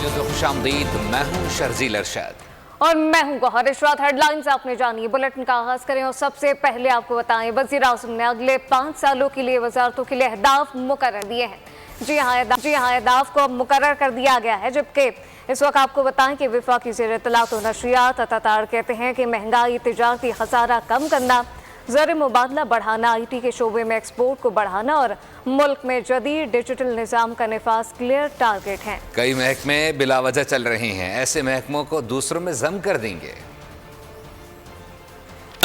News में खुशामदीद। मैं हूं शर्जील अरशद और मैं हूं गौहर इशरात। हेडलाइंस आपने जानी है, बुलेटिन का आगाज करें और सबसे पहले आपको बताएं वज़ीर आज़म ने अगले 5 सालों के लिए वजारतों के लिए अहदाफ मुकर्रर दिए हैं। जी हाँ, अहदाफ को अब मुकर्रर कर दिया गया है। जबकि इस वक्त आपको बताएं कि वफाकी ज़ेर इत्तलात व नशरियात अता कहते हैं कि महंगाई, तिजारती खसारा कम करना, ज़र मुबादला बढ़ाना, IT के शोबे में एक्सपोर्ट को बढ़ाना और मुल्क में जदीद डिजिटल निज़ाम का निफाज क्लियर टारगेट हैं। कई महकमे बिला वजह चल रहे हैं, ऐसे महकमों को दूसरों में जम कर देंगे।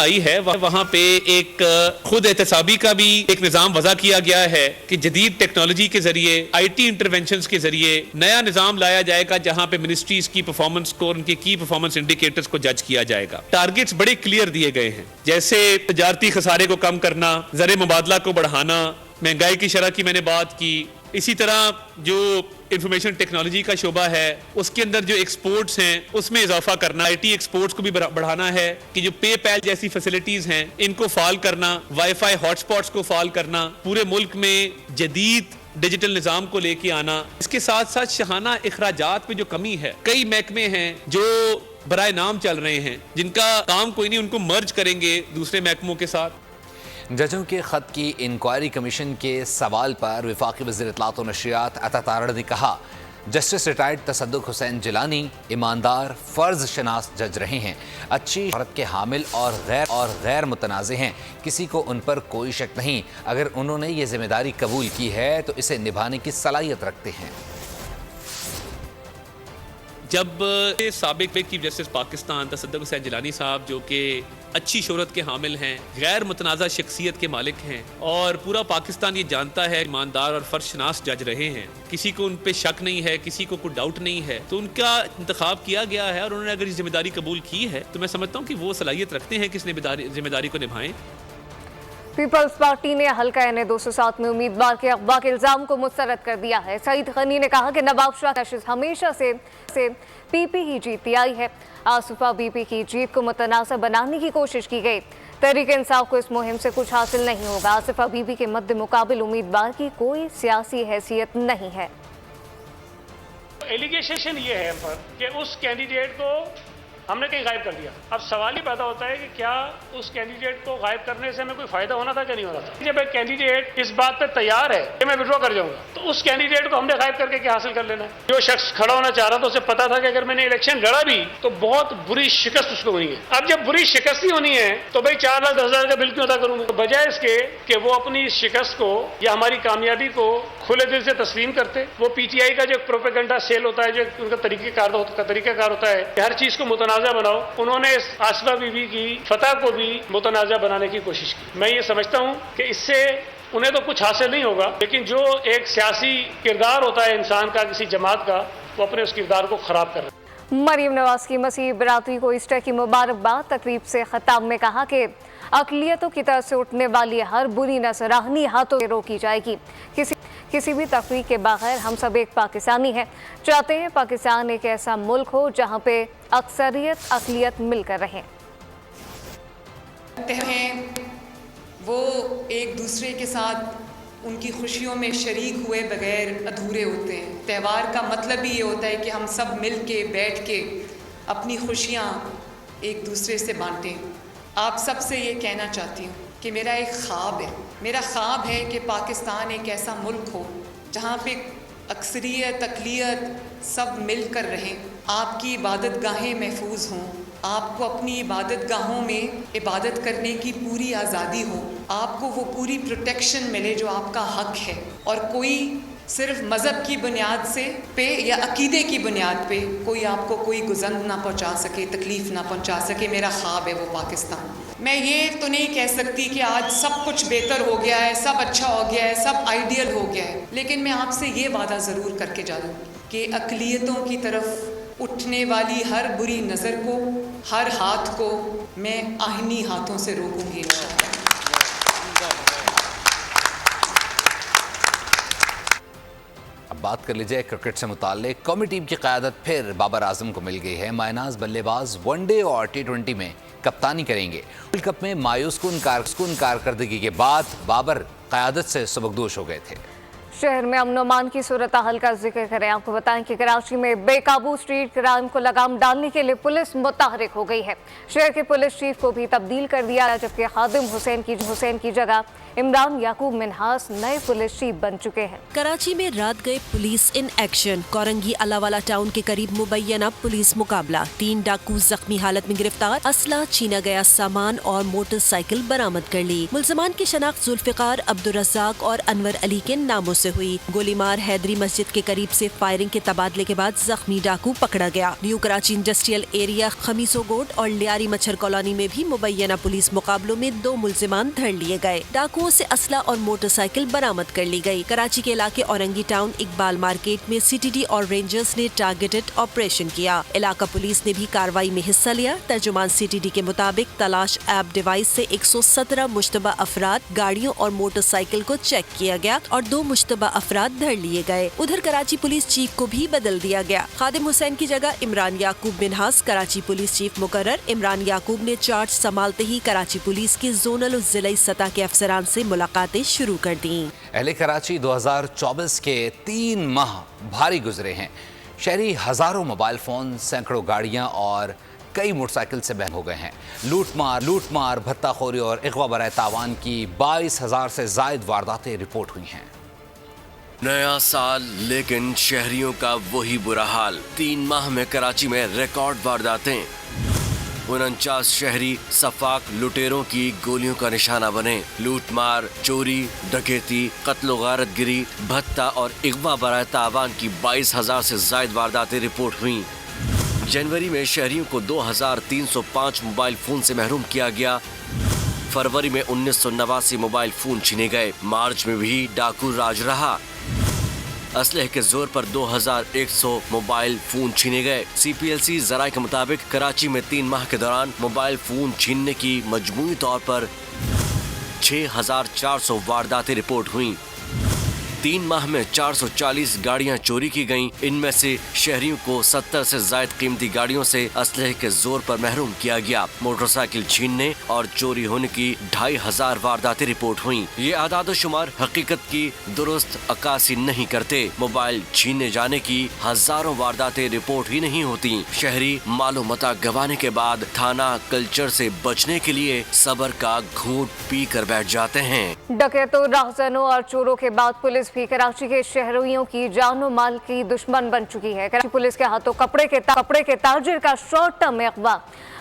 आई है वहाँ पे एक खुद एहतसाबी का भी एक निज़ाम वज़ा किया गया है कि जदीद टेक्नोलॉजी के जरिए IT इंटरवेंशंस के जरिए नया निज़ाम लाया जाएगा जहाँ पे मिनिस्ट्रीज की परफॉर्मेंस को, उनके की परफॉर्मेंस इंडिकेटर्स को जज किया जाएगा। टारगेट्स बड़े क्लियर दिए गए हैं, जैसे तजारती खसारे को कम करना, ज़र मुबादला को बढ़ाना, महंगाई की शरह की मैंने बात की। इसी तरह जो इंफॉर्मेशन टेक्नोलॉजी का शोबा है उसके अंदर जो एक्सपोर्ट्स हैं उसमें इजाफा करना, IT एक्सपोर्ट्स को भी बढ़ाना है कि जो पे पैल जैसी फैसिलिटीज हैं इनको फाल करना, वाईफाई हॉटस्पॉट्स को फाल करना, पूरे मुल्क में जदीद डिजिटल निज़ाम को लेके आना। इसके साथ साथ शहाना इखराजात में जो कमी है, कई महकमे हैं जो बराए नाम चल रहे हैं जिनका काम कोई नहीं, उनको मर्ज करेंगे दूसरे महकमों के साथ। जजों के खत की इंक्वायरी कमीशन के सवाल पर वफाकी वज़ीर इत्तलात व नशरियात अता ने कहा, जस्टिस रिटायर्ड तसद्दुक़ हुसैन जिलानी ईमानदार फ़र्ज शनास जज रहे हैं, अच्छी शोहरत के हामिल और गैर मुतनाज़े हैं, किसी को उन पर कोई शक नहीं। अगर उन्होंने ये जिम्मेदारी कबूल की है तो इसे निभाने की सलाहियत रखते हैं। जब साबिक चीफ जस्टिस पाकिस्तान तसद्दुक़ हुसैन जिलानी साहब जो कि अच्छी शोहरत के हामिल हैं, गैर मुतनाज़ा शख्सियत के मालिक हैं और पूरा पाकिस्तान ये जानता है ईमानदार और फर्शनास जज रहे हैं, किसी को उन पे शक नहीं है, किसी को कोई डाउट नहीं है, तो उनका इंतखाब किया गया है और उन्होंने अगर ये जिम्मेदारी कबूल की है तो मैं समझता हूँ कि वो सलाहियत रखते हैं कि इस जिम्मेदारी को निभाएं। पीपल्स पार्टी ने हल्का NA 207 में उम्मीदवार के अगवा के इल्जाम को मुस्तरद कर दिया है। सईद गनी ने कहा कि नवाब शाह नशिस्त हमेशा से PP ही जीतती आई है। आसिफा BP की जीत को मुतनाज़ बनाने की कोशिश की गई। तहरीक इंसाफ को इस मुहिम से कुछ हासिल नहीं होगा। आसिफा BP के मद्दे मुकाबिल उम्मीदवार की कोई सियासी हैसियत नहीं है। एलिगेशन ये है पर कि उस कैंडिडेट को हमने कहीं गायब कर दिया। अब सवाल ही पैदा होता है कि क्या उस कैंडिडेट को गायब करने से हमें कोई फायदा होना था कि नहीं होना था। जब एक कैंडिडेट इस बात पे तैयार है कि मैं विड्रॉ कर जाऊंगा तो उस कैंडिडेट को हमने गायब करके क्या हासिल कर लेना है। जो शख्स खड़ा होना चाह रहा था उसे पता था कि अगर मैंने इलेक्शन लड़ा भी तो बहुत बुरी शिकस्त उसको होनी है। अब जब बुरी शिकस्त ही होनी है तो भाई 4,10,000 का बिल क्यों अदा करूंगा। तो बजाय इसके कि वो अपनी शिकस्त को या हमारी कामयाबी को खुले दिल से तस्लीम करते, वो PTI का जो प्रोपेगेंडा सेल होता है, जो उनका तरीक़ाकार होता है कि हर चीज को मुतनाज़ा बनाओ, उन्होंने आसिफा बीबी की फतह को भी मुतनाज़ा बनाने की कोशिश की। मैं ये समझता हूं कि इससे उन्हें तो कुछ हासिल नहीं होगा, लेकिन जो एक सियासी किरदार होता है इंसान का, किसी जमात का, वो अपने उस किरदार को खराब कर रहा है। मरीम नवाज की मसीह बरादरी को ईस्टर की मुबारकबाद। तकरीब से खिताब में कहा कि अक़लियतों की तरफ से उठने वाली हर बुरी नज़रानी हाथों से रोकी जाएगी। किसी भी तफरीक के बगैर हम सब एक पाकिस्तानी हैं। चाहते हैं पाकिस्तान एक ऐसा मुल्क हो जहाँ पे अक्सरियत अक़लियत मिलकर रहें। वो एक दूसरे के साथ उनकी खुशियों में शरीक हुए बगैर अधूरे होते हैं। त्यौहार का मतलब ही ये होता है कि हम सब मिल के बैठ के अपनी खुशियाँ एक दूसरे से बांटें। आप सब से ये कहना चाहती हूँ कि मेरा एक ख्वाब है कि पाकिस्तान एक ऐसा मुल्क हो जहाँ पे अक्सरियत अक़लियत सब मिल कर रहें। आपकी इबादत गाहें महफूज हों, आपको अपनी इबादत गाहों में इबादत करने की पूरी आज़ादी हो, आपको वो पूरी प्रोटेक्शन मिले जो आपका हक़ है, और कोई सिर्फ मज़हब की बुनियाद पे या अकीदे की बुनियाद पे कोई आपको कोई गुज़न ना पहुँचा सके, तकलीफ़ ना पहुँचा सके। मेरा ख्वाब है वो पाकिस्तान। मैं ये तो नहीं कह सकती कि आज सब कुछ बेहतर हो गया है, सब अच्छा हो गया है, सब आइडियल हो गया है, लेकिन मैं आपसे ये वादा ज़रूर करके जा दूँगी कि अक़लियतों की तरफ उठने वाली हर बुरी नज़र को, हर हाथ को मैं आहनी हाथों से रोकूँगी इंशाअल्लाह। अब बात कर लीजिए क्रिकेट से मुताल्लिक। कौमी टीम की क़यादत फिर बाबर आजम को मिल गई है। मायनाज बल्लेबाज वनडे और T20 में कप्तानी करेंगे। वर्ल्ड कप में मायूस कुन कारकर्दगी के बाद बाबर क़यादत से सबकदोश हो गए थे। शहर में अमन अमान की सूरत हाल का जिक्र करें। आपको बताएं कि कराची में बेकाबू स्ट्रीट क्राइम को लगाम डालने के लिए पुलिस मुतहरिक हो गई है। शहर के पुलिस चीफ को भी तब्दील कर दिया, जबकि खादिम हुसैन की जगह इमरान याकूब मिन्हास नए पुलिस चीफ बन चुके हैं। कराची में रात गए police in action. Korangi Allahwala town के करीब मुबैना पुलिस मुकाबला, 3 डाकू जख्मी हालत में गिरफ्तार, असला, छीना गया सामान और मोटरसाइकिल बरामद कर ली। मुलजमान की शनाख्त जुल्फिकार, अब्दुल रज़ाक और अनवर अली के नामों से हुई। गोलीमार हैदरी मस्जिद के करीब से फायरिंग के तबादले के बाद जख्मी डाकू पकड़ा गया। न्यू कराची इंडस्ट्रियल एरिया, खमीसो गोट और लियारी मच्छर कॉलोनी में भी मुबैना पुलिस मुकाबलों में 2 मुलजिमान धर लिए गए। डाकुओं से असला और मोटरसाइकिल बरामद कर ली गई। कराची के इलाके औरंगी टाउन इकबाल मार्केट में सीटीडी और रेंजर्स ने टारगेटेड ऑपरेशन किया। इलाका पुलिस ने भी कार्रवाई में हिस्सा लिया। तर्जुमान सीटीडी के मुताबिक तलाश ऐप डिवाइस से 117 मुश्तबा अफराद, गाड़ियों और मोटरसाइकिल को चेक किया गया और 2 मुश्तबा अफराद धर लिए गए। उधर कराची पुलिस चीफ को भी बदल दिया गया। खादिम हुसैन की जगह इमरान याकूब मिन्हास कराची पुलिस चीफ मुकर्रर। इमरान याकूब ने चार्ज संभालते ही कराची पुलिस के जोनल और जिला सतह के अफसरान से मुलाकातें शुरू कर दी। अहले कराची 2024 के 3 माह भारी गुजरे हैं। शहरी हजारों मोबाइल फोन, सैकड़ों गाड़ियां और कई मोटरसाइकिल से बहन हो गए हैं। लूटमार, भत्ताखोरी और अगवा बराए तावान की 22,000 से जायद वारदातें रिपोर्ट हुई हैं। नया साल लेकिन शहरियों का वही बुरा हाल। 3 माह में कराची में रिकॉर्ड वारदातें। 49 शहरी सफाक लुटेरों की गोलियों का निशाना बने। लूटमार, चोरी, डकैती, कत्ल गारतगिरी, भत्ता और अगवा बराए तावान की 22,000 से जायद वारदातें रिपोर्ट हुई। जनवरी में शहरियों को 2,305 मोबाइल फोन से महरूम किया गया। फरवरी में 1989 मोबाइल फोन छीने गए। मार्च में भी डाकू राज रहा। असलहे के जोर पर 2,100 मोबाइल फोन छीने गए। CPLC जराये के मुताबिक कराची में 3 माह के दौरान मोबाइल फोन छीनने की मजमूई तौर पर 6,400 वारदातें रिपोर्ट हुई। 3 माह में 440 गाड़ियां चोरी की गईं। इनमें से शहरियों को 70 से जायद कीमती गाड़ियों से असलहे के जोर पर महरूम किया गया। मोटरसाइकिल छीनने और चोरी होने की 2,500 वारदातें रिपोर्ट हुईं। ये आदाद शुमार हकीकत की दुरुस्त अक्कासी नहीं करते। मोबाइल छीने जाने की हजारों वारदातें रिपोर्ट ही नहीं होती। शहरी मालो मता गंवाने के बाद थाना कल्चर से बचने के लिए सब्र का घूंट पी कर बैठ जाते हैं। डकैतों, राहजनों और चोरों के बाद पुलिस भी कराची के शहरियों की जानो माल की दुश्मन बन चुकी है। कराची पुलिस के हाथों कपड़े के ताजिर का शॉर्ट टर्म अगवा।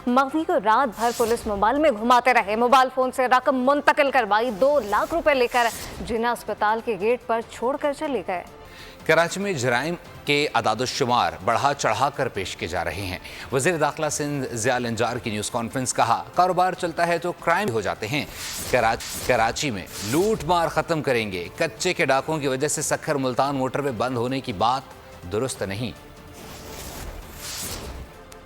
मगवी को रात भर पुलिस मोबाइल में घुमाते रहे। मोबाइल फोन से रकम मुंतकिल करवाई। 2 लाख रुपए लेकर जिन्ना अस्पताल के गेट पर छोड़कर चले गए। कराची में जराइम के आदाद-ओ-शुमार बढ़ा चढ़ा कर पेश किए जा रहे हैं। वज़ीर दाखिला सिंध ज़िया लंजार की न्यूज़ कॉन्फ्रेंस, कहा कारोबार चलता है तो क्राइम हो जाते हैं। कराची में लूट मार ख़त्म करेंगे। कच्चे के डाकुओं की वजह से सक्खर मुल्तान मोटरवे बंद होने की बात दुरुस्त नहीं।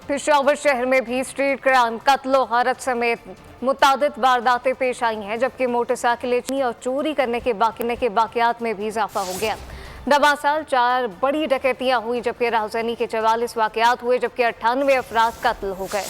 पेशावर शहर में भी स्ट्रीट क्राइम, कत्ल और गारत समेत मुतादिद वारदातें पेश आई हैं, जबकि मोटरसाइकिलें और चोरी करने के वाक़यात में भी इजाफा हो गया। दवा साल 4 बड़ी डकैतियां हुई, जबकि राहजनी के 44 वाक़यात हुए, जबकि 98 अफराद कत्ल हो गए।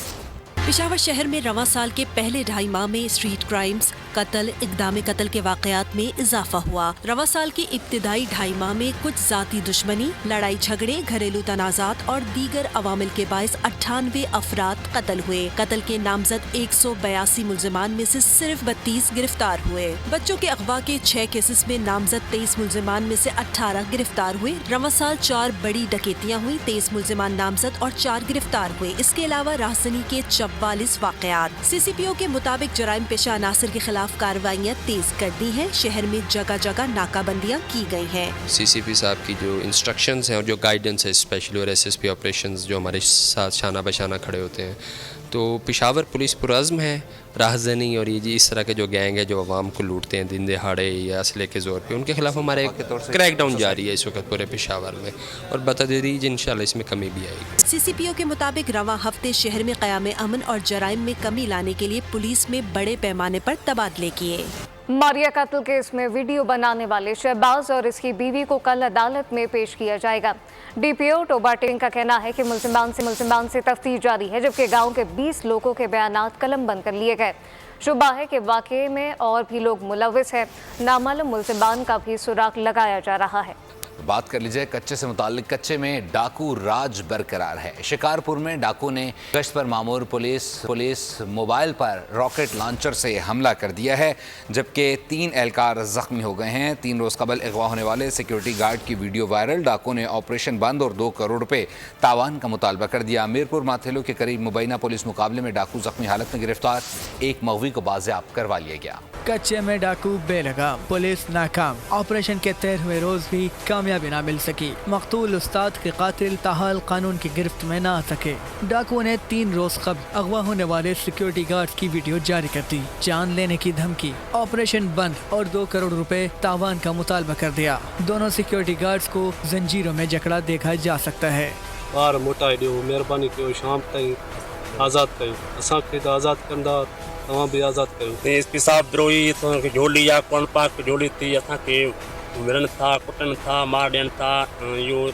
पेशावर शहर में रवां साल के पहले 2.5 माह में स्ट्रीट क्राइम्स, कत्ल, इक़दाम कत्ल के वाक़यात में इजाफा हुआ। रवां साल के इब्तिदाई 2.5 माह में कुछ ज़ाती दुश्मनी, लड़ाई झगड़े, घरेलू तनाज़ात और दीगर अवामिल के बायस 98 अफराद कत्ल हुए। कत्ल के नामजद 182 मुलजिमान में से सिर्फ 32 गिरफ्तार हुए। बच्चों के अगवा के 6 केसेस में नामजद 23 मुलजिमान में से 18 गिरफ्तार हुए। रवां साल 4 बड़ी डकैतियाँ हुई, 23 मुलजिमान नामजद और 4 गिरफ्तार हुए। इसके अलावा राहजनी के 44 वाक़यात। CCPO के मुताबिक जराइम पेशा अनासर के खिलाफ कार्रवाइयाँ तेज कर दी हैं। शहर में जगह जगह नाकाबंदियाँ की गई हैं। CCP साहब की जो इंस्ट्रक्शंस हैं और जो गाइडेंस है स्पेशली, और SSP ऑपरेशंस जो हमारे साथ शाना बशाना खड़े होते हैं, तो पेशावर पुलिस पुरज़्म है। राहजनी और ये इस तरह के जो गैंग है जो अवाम को लूटते हैं दिन दहाड़े या असले के ज़ोर पे, उनके खिलाफ हमारे क्रैकडाउन जारी है इस वक्त पूरे पेशावर में, और बतदरीज इंशाल्लाह इसमें कमी भी आएगी। CCPO के मुताबिक रवां हफ्ते शहर में क़याम अमन और जराइम में कमी लाने के लिए पुलिस में बड़े पैमाने पर तबादले किए। मारिया कत्ल केस में वीडियो बनाने वाले शहबाज और इसकी बीवी को कल अदालत में पेश किया जाएगा। डीपीओ टोबा टिंग का कहना है कि मुलजिमान से तफ्तीश जारी है, जबकि गांव के 20 लोगों के बयानात कलमबंद कर लिए गए। शुबा है कि वाकये में और भी लोग मुलव्विस हैं। नामालूम मुलजिमान का भी सुराग लगाया जा रहा है। बात कर लीजिए कच्चे से मुताल्लिक। कच्चे में डाकू राज बरकरार है। शिकारपुर में डाकू ने गश्त पर मामूर पुलिस मोबाइल पर रॉकेट लॉन्चर से हमला कर दिया है, जबकि 3 एहलकार जख्मी हो गए हैं। 3 रोज़ कबल अगवा होने वाले सिक्योरिटी गार्ड की वीडियो वायरल। डाकू ने ऑपरेशन बंद और 2 करोड़ रुपए तावान का मुतालबा कर दिया। मीरपुर माथेलो के करीब मुबैना पुलिस मुकाबले में डाकू जख्मी हालत में गिरफ्तार। एक मगवी को बाजियाब करवा लिया गया। कच्चे में डाकू बेलगाम, पुलिस नाकाम। ऑपरेशन के 13वें रोज भी कामयाबी ना मिल सकी। मकतूल उस्ताद के कातिल ताहाल कानून की गिरफ्त में ना आ सके। डाकू ने 3 रोज कबल अगवा होने वाले सिक्योरिटी गार्ड की वीडियो जारी कर दी, जान लेने की धमकी, ऑपरेशन बंद और 2 करोड़ रुपए तावान का मुतालबा कर दिया। दोनों सिक्योरिटी गार्ड्स को जंजीरों में जकड़ा देखा जा सकता है। बार मोटाई ॾियो, महिरबानी कयो, शाम ताईं आज़ाद कयो, असांखे त आज़ाद कंदा, तव्हां बि आज़ाद कयो। एसपी साहब द्रोही असांखे झोली या कोन पाक झोली थी असांखे मिलनि था, कुटनि था, मार ॾियनि था। इहो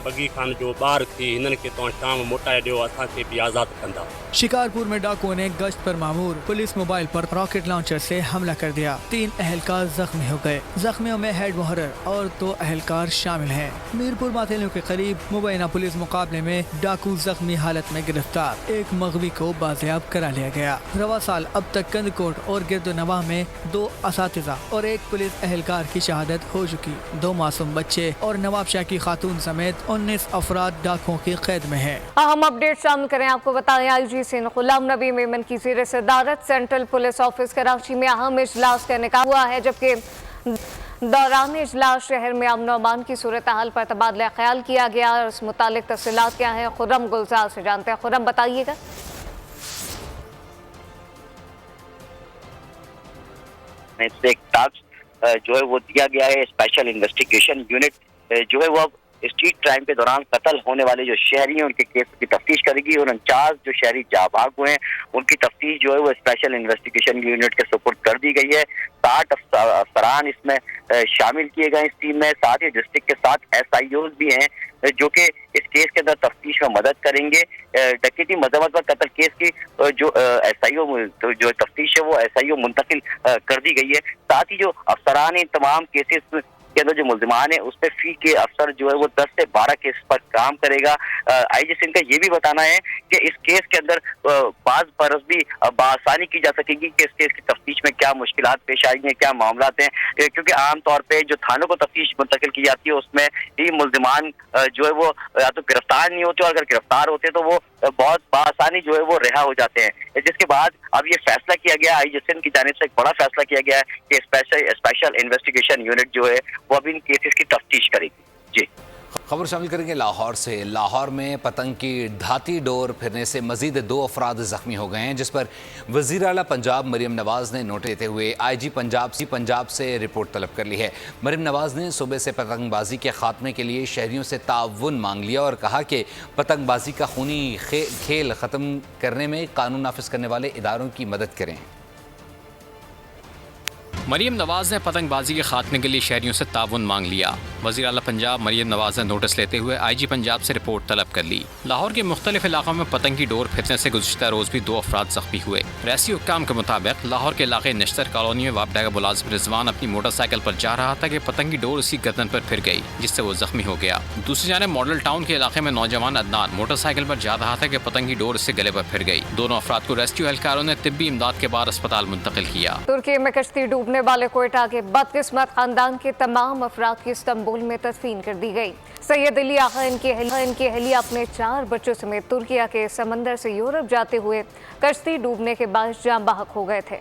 बगी खान जो ॿार थी, हिननि खे तव्हां शाम मोटाए ॾियो, असांखे बि आज़ाद कंदा। शिकारपुर में डाकुओं ने गश्त पर मामूर पुलिस मोबाइल पर रॉकेट लॉन्चर से हमला कर दिया। 3 एहलकार जख्मी हो गए। जख्मियों में हेड मुहर्रर और 2 एहलकार शामिल हैं। मीरपुर माथेलो के करीब मुबैना पुलिस मुकाबले में डाकू जख्मी हालत में गिरफ्तार। एक मगवी को बाजियाब करा लिया गया। रवा साल अब तक कंदकोट और गिरदोनवाह में 2 असातिज़ा और 1 पुलिस एहलकार की शहादत हो चुकी। 2 मासूम बच्चे और नवाबशाह की खातून समेत 19 अफराद डाकुओं की कैद में है। अहम अपडेट शामिल करें, आपको बताएं IG सिंध गुलाम नबी मेमन की ज़ेर सदारत सेंट्रल पुलिस ऑफिस कराची में अहम इजलास का इनेकाद हुआ है, जबकि दौरान इजलास शहर में अमन अमान की सूरत हाल पर तबादला ख्याल किया गया। और इस मुतालिक तफसीलात क्या है, खुर्रम गुलजार से जानते हैं। खुर्रम, बताइएगा। एक टास्क जो है वो दिया गया है। स्पेशल इन्वेस्टिगेशन यूनिट जो है वो अब स्ट्रीट क्राइम के दौरान कत्ल होने वाले जो शहरी हैं उनके केस की तफ्तीश करेगी। 49 जो शहरी जाबाग हुए हैं उनकी तफ्तीश जो है वो स्पेशल इन्वेस्टिगेशन यूनिट के सुपुर्द कर दी गई है। 60 अफसरान इसमें शामिल किए गए इस टीम में। साथ ही डिस्ट्रिक्ट के 7 SIOs भी हैं जो कि इस केस के अंदर तफ्तीश में मदद करेंगे। डकैती मजम्मत पर कत्ल केस की जो SIO जो तफ्तीश है वो SIO मुंतकिल कर दी गई है। साथ ही जो अफसरान हैं तमाम केसेस के अंदर जो मुल्जिमान है उस पर फी के अफसर जो है वो 10 से 12 केस पर काम करेगा। IG सिंध का ये भी बताना है कि इस केस के अंदर बाज बरस भी बआसानी की जा सकेगी कि इस केस की तफ्तीश में क्या मुश्किलात पेश आई हैं, क्या मामलात हैं, क्योंकि आमतौर पर जो थानों को तफ्तीश मुंतकिल की जाती है उसमें ही मुल्जिमान जो है वो या तो गिरफ्तार नहीं होते और अगर गिरफ्तार होते तो वो बहुत बआसानी जो है वो रिहा हो जाते हैं। जिसके बाद अब ये फैसला किया गया, IG सिंध की जानिब से एक बड़ा फैसला किया गया है कि स्पेशल इन्वेस्टिगेशन यूनिट जो है वो अब इन केसेस की तफ्तीश करेगी। जी, खबर शामिल करेंगे लाहौर से। लाहौर में पतंग की धाती डोर फिरने से मजीद 2 अफराद जख्मी हो गए हैं, जिस पर वज़ीर आला पंजाब मरियम नवाज़ ने नोटिस देते हुए IG पंजाब से रिपोर्ट तलब कर ली है। मरियम नवाज़ ने सूबे से पतंगबाजी के खात्मे के लिए शहरियों से ताउन मांग लिया और कहा कि पतंगबाजी का खूनी खेल ख़त्म करने में कानून नाफिज करने वाले इदारों की मदद करें। मरियम नवाज ने पतंगबाजी के खात्मे के लिए शहरियों से ताउन मांग लिया। वज़ीर आला पंजाब मरियम नवाज ने नोटिस लेते हुए IG पंजाब से रिपोर्ट तलब कर ली। लाहौर के मुख्तलिफ इलाकों में पतंग की डोर फिरने से गुज़श्ता रोज़ भी 2 अफराद ज़ख्मी हुए। रैसी हुक्काम के मुताबिक लाहौर के इलाके नश्तर कॉलोनी में वापडा का मुलाजिम रिजवान अपनी मोटरसाइकिल पर जा रहा था कि पतंग की डोर उसकी गर्दन पर फिर गई, जिससे वो जख्मी हो गया। दूसरी जानिब मॉडल टाउन के इलाके में नौजवान अदनान मोटरसाइकिल पर जा रहा था कि पतंग की डोर उससे गले पर फिर गई। दोनों अफराद को रेस्क्यू एहलकारों ने तिब्बी इमदाद के बाद अस्पताल मुंतकिल किया। तुर्की में कश्ती डूबने वाले कोयटा के बदकिस्मत खानदान के तमाम अफराद की इस्तांबुल में तदफीन कर दी गई। सैयद अली आगा इनकी अहलिया अपने 4 बच्चों समेत तुर्किया के समंदर से यूरोप जाते हुए कश्ती डूबने के बाद जान बहक हो गए थे।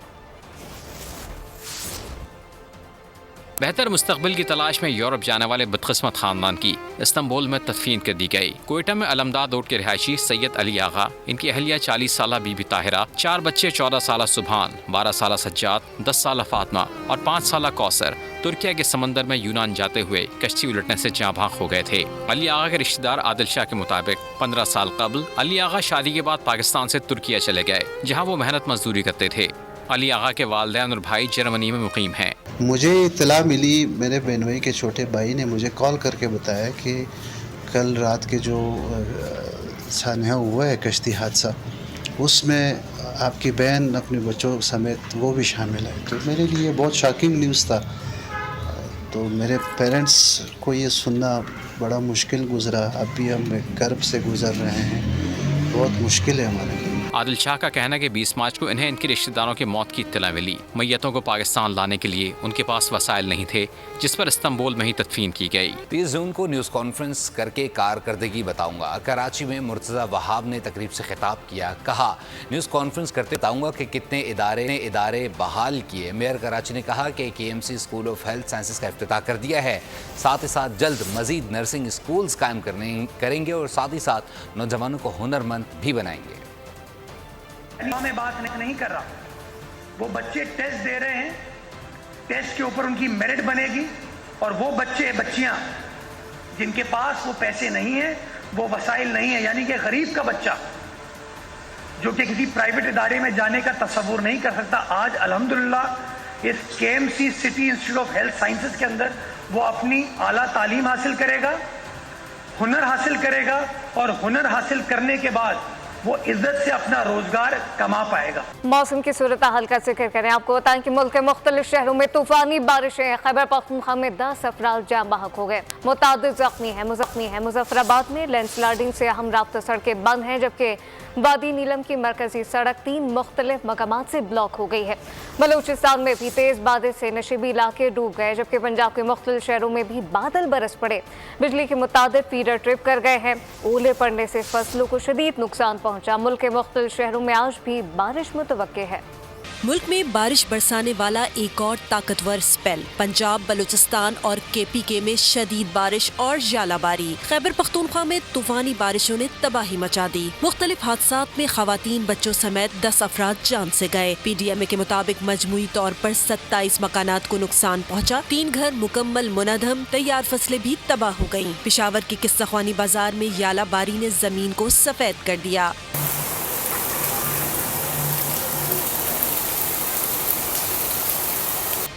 बेहतर मुस्तकबिल की तलाश में यूरोप जाने वाले बदकिस्मत खानदान की इस्तांबुल में तदफीन कर दी गई। कोयटा में अलमदाद रोड के रिहायशी सैयद अली आगा, इनकी अहलिया 40 साला बीबी ताहिरा, 4 बच्चे 14 साला सुबहान, 12 साला सज्जाद, 10 साला फातिमा और 5 साला कौसर तुर्किया के समंदर में यूनान जाते हुए कश्ती उलटने से जाँ भाग हो गए थे। अली आगा के रिश्तेदार आदिल शाह के मुताबिक 15 साल कबल अली आगा शादी के बाद पाकिस्तान से तुर्किया चले गए, जहाँ वो मेहनत मजदूरी करते थे। علی آغا کے والدین اور بھائی جرمنی میں مقیم ہیں۔ مجھے اطلاع ملی، میرے بہنوئی کے چھوٹے بھائی نے مجھے کال کر کے بتایا کہ کل رات کے جو سانحہ ہوا ہے کشتی حادثہ، اس میں آپ کی بہن اپنے بچوں سمیت وہ بھی شامل ہے۔ تو میرے لیے بہت شاکنگ نیوز تھا، تو میرے پیرنٹس کو یہ سننا بڑا مشکل گزرا، اب بھی ہم کرب سے گزر رہے ہیں، بہت مشکل ہے ہمارے لیے۔ عادل شاہ کا کہنا ہے کہ 20 مارچ کو انہیں ان کے رشتہ داروں کی موت کی اطلاع ملی۔ میتوں کو پاکستان لانے کے لیے ان کے پاس وسائل نہیں تھے، جس پر استنبول میں ہی تدفین کی گئی۔ 30 جون کو نیوز کانفرنس کر کے کارکردگی بتاؤں گا۔ کراچی میں مرتضی وہاب نے تقریب سے خطاب کیا، کہا نیوز کانفرنس کرتے بتاؤں گا کہ کتنے ادارے بحال کیے۔ میئر کراچی نے کہا کہ KMC school of health sciences کا افتتاح کر دیا ہے، ساتھ ہی ساتھ جلد مزید نرسنگ اسکولز قائم کریں گے اور ساتھ ہی ساتھ نوجوانوں کو ہنرمند بھی بنائیں گے۔ میں بات نہیں کر رہا، وہ بچے ٹیسٹ دے رہے ہیں، ٹیسٹ کے اوپر ان کی میرٹ بنے گی، اور وہ بچیاں جن کے پاس وہ پیسے نہیں ہیں، وہ وسائل نہیں ہیں، یعنی کہ غریب کا بچہ جو کہ کسی پرائیویٹ ادارے میں جانے کا تصور نہیں کر سکتا، آج الحمدللہ اس KMC city institute of health sciences کے اندر وہ اپنی اعلیٰ تعلیم حاصل کرے گا، ہنر حاصل کرے گا، اور ہنر حاصل کرنے کے بعد وہ عزت سے اپنا روزگار کما پائے گا۔ موسم کی صورتحال کا ذکر کریں، آپ کو بتائیں کہ ملک کے مختلف شہروں میں طوفانی بارشیں، خیبر پختونخوا میں 10 افراد جاں بحق ہو گئے، متعدد زخمی ہیں۔ مظفر آباد میں لینڈ سلائڈنگ سے اہم رابطہ سڑکیں بند ہیں، جبکہ وادی نیلم کی مرکزی سڑک 3 مختلف مقامات سے بلاک ہو گئی ہے۔ بلوچستان میں بھی تیز بادل سے نشیبی علاقے ڈوب گئے، جبکہ پنجاب کے مختلف شہروں میں بھی بادل برس پڑے، بجلی کے متعدد فیڈر ٹرپ کر گئے ہیں، اولے پڑنے سے فصلوں کو شدید نقصان پہنچا۔ ملک کے مختلف شہروں میں آج بھی بارش متوقع ہے۔ ملک میں بارش برسانے والا ایک اور طاقتور سپیل، پنجاب، بلوچستان اور KPK میں شدید بارش اور ژالہ باری۔ خیبر پختونخوا میں طوفانی بارشوں نے تباہی مچا دی، مختلف حادثات میں خواتین، بچوں سمیت 10 افراد جان سے گئے۔ PDMA کے مطابق مجموعی طور پر 27 مکانات کو نقصان پہنچا، 3 گھر مکمل منہدم، تیار فصلیں بھی تباہ ہو گئیں۔ پشاور کے قصہ خوانی بازار میں ژالہ باری نے زمین کو سفید کر دیا۔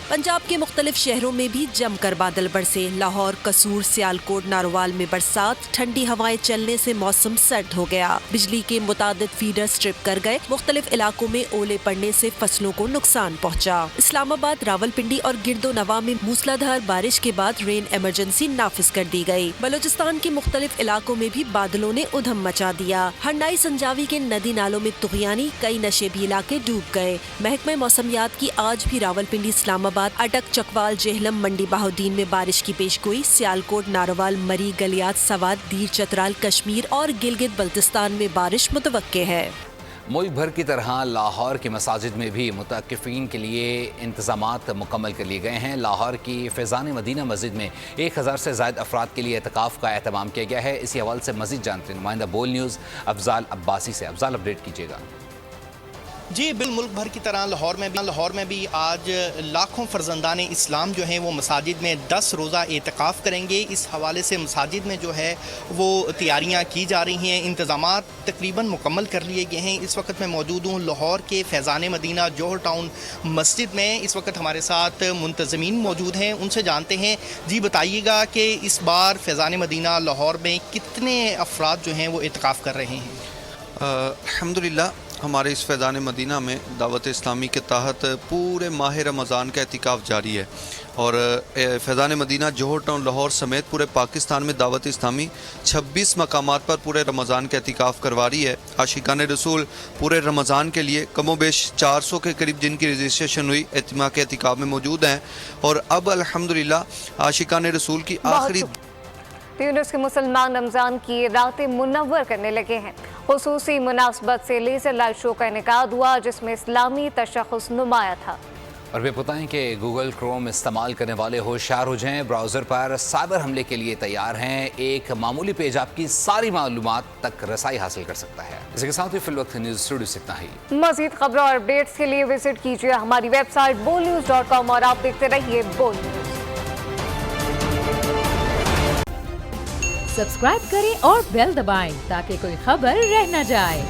پنجاب کے مختلف شہروں میں بھی جم کر بادل برسے، لاہور، قصور، سیالکوٹ، ناروال میں برسات، ٹھنڈی ہوائیں چلنے سے موسم سرد ہو گیا، بجلی کے متعدد فیڈر سٹرپ کر گئے، مختلف علاقوں میں اولے پڑنے سے فصلوں کو نقصان پہنچا۔ اسلام آباد، راولپنڈی اور گرد و نواح میں موسلادھار بارش کے بعد رین ایمرجنسی نافذ کر دی گئی۔ بلوچستان کے مختلف علاقوں میں بھی بادلوں نے ادھم مچا دیا۔ ہنڈائی سنجاوی کے ندی نالوں میں طغیانی، کئی نشیبی علاقے ڈوب گئے۔ محکمہ موسمیات کی آج بھی راولپنڈی، اسلام آباد، اٹک، چکوال، جہلم، منڈی بہاؤدین میں بارش کی پیشگوئی۔ سیالکوٹ، ناروال، مری، گلیات، سوات، دیر، چترال، کشمیر اور گلگت بلتستان میں بارش متوقع ہے۔ ملک بھر کی طرح لاہور کی مساجد میں بھی متعاکفین کے لیے انتظامات مکمل کر لیے گئے ہیں۔ لاہور کی فیضان مدینہ مسجد میں 1000 سے زائد افراد کے لیے اعتکاف کا اہتمام کیا گیا ہے۔ اسی حوالے سے مزید جانتے ہیں نمائندہ بول نیوز افضال عباسی سے۔ افضال، اپڈیٹ کیجیے گا۔ جی ملک بھر کی طرح لاہور میں بھی آج لاکھوں فرزندان اسلام جو ہیں وہ مساجد میں 10 روزہ اعتکاف کریں گے۔ اس حوالے سے مساجد میں جو ہے وہ تیاریاں کی جا رہی ہیں، انتظامات تقریباً مکمل کر لیے گئے ہیں۔ اس وقت میں موجود ہوں لاہور کے فیضان مدینہ جوہر ٹاؤن مسجد میں۔ اس وقت ہمارے ساتھ منتظمین موجود ہیں، ان سے جانتے ہیں۔ جی بتائیے گا کہ اس بار فیضان مدینہ لاہور میں کتنے افراد جو ہیں وہ اعتکاف کر رہے ہیں؟ الحمدللہ ہمارے اس فیضان مدینہ میں دعوت اسلامی کے تحت پورے ماہ رمضان کا اعتکاف جاری ہے، اور فیضان مدینہ جوہر ٹاؤن لاہور سمیت پورے پاکستان میں دعوت اسلامی 26 مقامات پر پورے رمضان کا اعتکاف کروا رہی ہے۔ عاشقان رسول پورے رمضان کے لیے کم و بیش 400 کے قریب جن کی رجسٹریشن ہوئی اجتماع کے اعتکاف میں موجود ہیں، اور اب الحمدللہ عاشقان رسول کی آخری تیونس کے مسلمان رمضان کی راتیں منور کرنے لگے ہیں۔ خصوصی مناسبت سے لیزر لائٹ شو کا انعقاد ہوا، جس میں اسلامی تشخص نمایاں تھا۔ اور بھی بتائیں کہ گوگل کروم استعمال کرنے والے ہوشیار ہو جائیں، براؤزر پر سائبر حملے کے لیے تیار ہیں۔ ایک معمولی پیج آپ کی ساری معلومات تک رسائی حاصل کر سکتا ہے۔ اسی کے ساتھ ہی فی الوقت نیوز اسٹوڈیو سے اتنا ہی۔ مزید خبروں اور اپڈیٹس کے لیے وزٹ کیجیے ہماری ویب سائٹ bolnews.com اور آپ دیکھتے رہیے بول نیوز۔ سبسکرائب کریں اور بیل دبائیں تاکہ کوئی خبر رہ نہ جائے۔